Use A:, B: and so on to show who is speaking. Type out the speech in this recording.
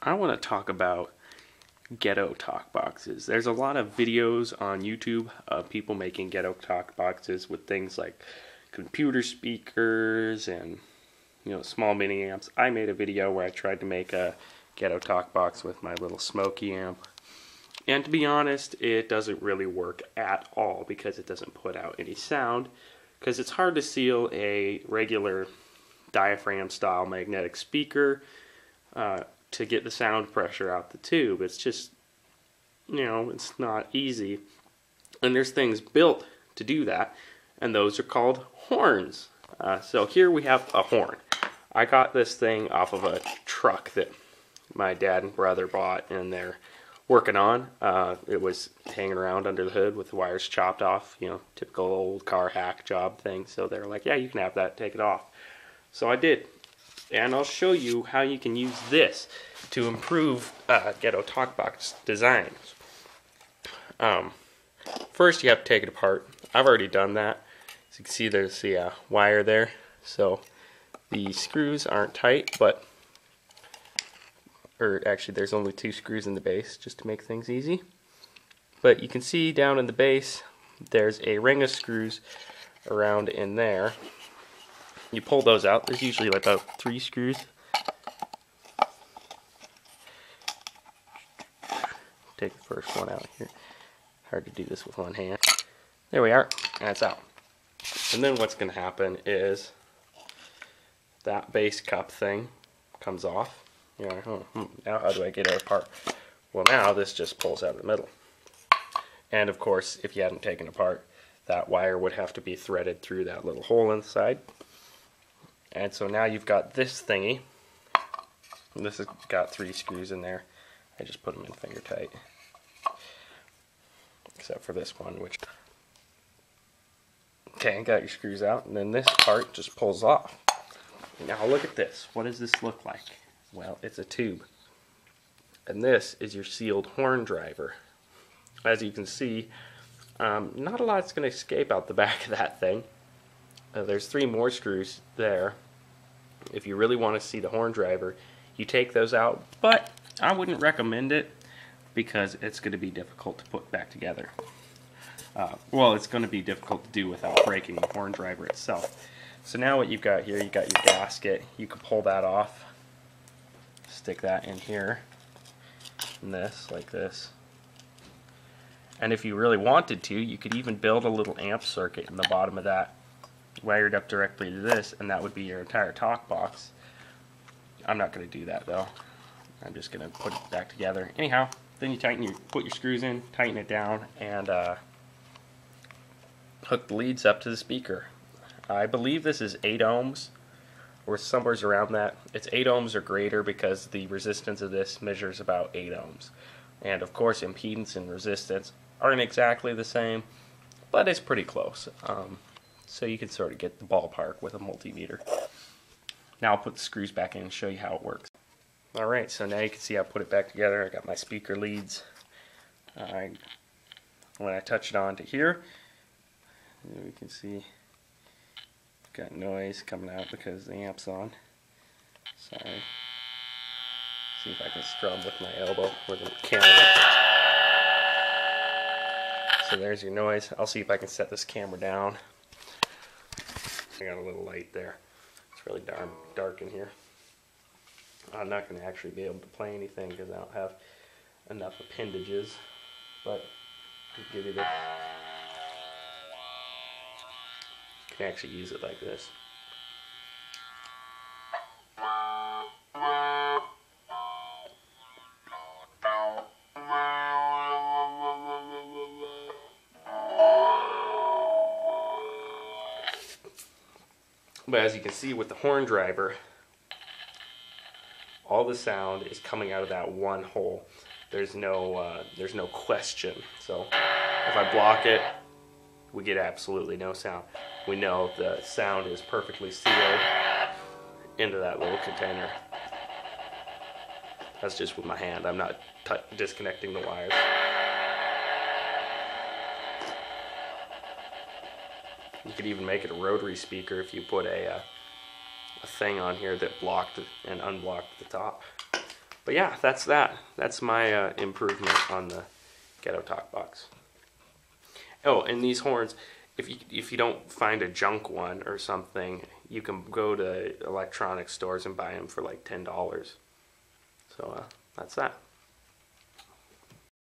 A: I want to talk about Ghetto Talk Boxes. There's a lot of videos on YouTube of people making Ghetto Talk Boxes with things like computer speakers and small mini amps. I made a video where I tried to make a Ghetto Talk Box with my little Smoky amp. And to be honest, it doesn't really work at all because it doesn't put out any sound, because it's hard to seal a regular diaphragm style magnetic speaker to get the sound pressure out the tube. It's just, it's not easy. And there's things built to do that, and those are called horns. So here we have a horn. I got this thing off of a truck that my dad and brother bought, and they're working on. It was hanging around under the hood with the wires chopped off, typical old car hack job thing. So they're like, yeah, you can have that, take it off. So I did. And I'll show you how you can use this to improve Ghetto Talk Box designs. First you have to take it apart. I've already done that. As you can see, there's the wire there. So the screws aren't tight, or actually there's only 2 screws in the base just to make things easy. But you can see down in the base there's a ring of screws around in there. You pull those out. There's usually like about 3 screws. Take the first one out here. Hard to do this with one hand. There we are, and it's out. And then what's going to happen is that base cup thing comes off. Now how do I get it apart? Well, now this just pulls out of the middle. And of course, if you hadn't taken it apart, that wire would have to be threaded through that little hole inside. And so now you've got this thingy. This has got 3 screws in there. I just put them in finger tight. Except for this one, which... Okay, got your screws out, and then this part just pulls off. Now look at this. What does this look like? Well, it's a tube. And this is your sealed horn driver. As you can see, not a lot's going to escape out the back of that thing. There's 3 more screws there. If you really want to see the horn driver, you take those out, but I wouldn't recommend it because it's going to be difficult to put back together. Well, it's going to be difficult to do without breaking the horn driver itself. So now what you've got here, you've got your gasket. You can pull that off, stick that in here, and this, like this. And if you really wanted to, you could even build a little amp circuit in the bottom of that, wired up directly to this, and that would be your entire talk box. I'm not going to do that though. I'm just going to put it back together. Anyhow, then you put your screws in, tighten it down, and hook the leads up to the speaker. I believe this is 8 ohms, or somewhere around that. It's 8 ohms or greater because the resistance of this measures about 8 ohms. And of course, impedance and resistance aren't exactly the same, but it's pretty close. So you can sort of get the ballpark with a multimeter. Now I'll put the screws back in and show you how it works. Alright, so now you can see I put it back together. I got my speaker leads. When I touch it on to here, you can see I've got noise coming out because the amp's on. Sorry. See if I can strum with my elbow with the camera. So there's your noise. I'll see if I can set this camera down. I got a little light there. It's really dark in here. I'm not going to actually be able to play anything because I don't have enough appendages, but I'll give you this. You can actually use it like this. But as you can see with the horn driver, all the sound is coming out of that one hole. There's no question. So if I block it, we get absolutely no sound. We know the sound is perfectly sealed into that little container. That's just with my hand. I'm not disconnecting the wires. You could even make it a rotary speaker if you put a thing on here that blocked and unblocked the top. But yeah, that's that. That's my improvement on the Ghetto Talk Box. Oh, and these horns, if you don't find a junk one or something, you can go to electronic stores and buy them for like $10. So that's that.